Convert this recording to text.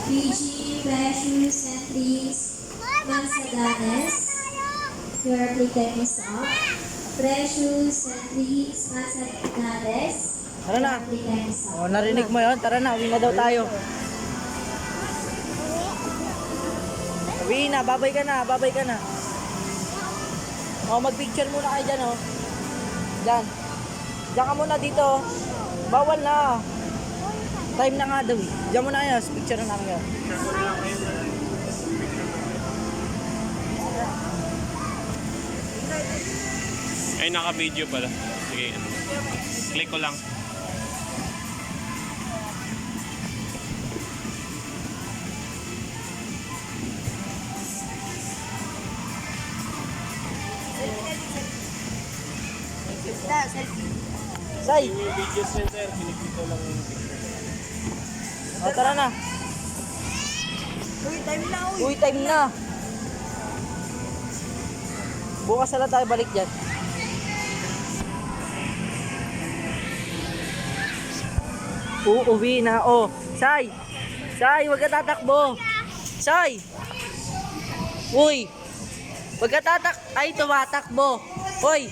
Gigi, Precious, and please, Mansadanes. Your playtime is up. Precious, and please, Mansadanes. Tara na. Your playtime is up. O, narinig mo yun? Tara na, uwi na daw tayo. Uwi na, babay ka na, babay ka na. O, mag-picture muna kayo dyan, o. Dyan. Diyan ka muna dito. Bawal na. Time na nga daw, eh. Diyan muna kayo, picture na namin yun. Ay, naka-video pala. Sige, click ko lang. Say! Yung video center, kiniklik ko lang yung picture. O, tara na. Uy, time na. Bukas na lang tayo balik dyan. Uuwi na. O, Say! Say, wag ka tatakbo. Say! Uy! Wag ka tatak... Ay, tumatakbo. Uy!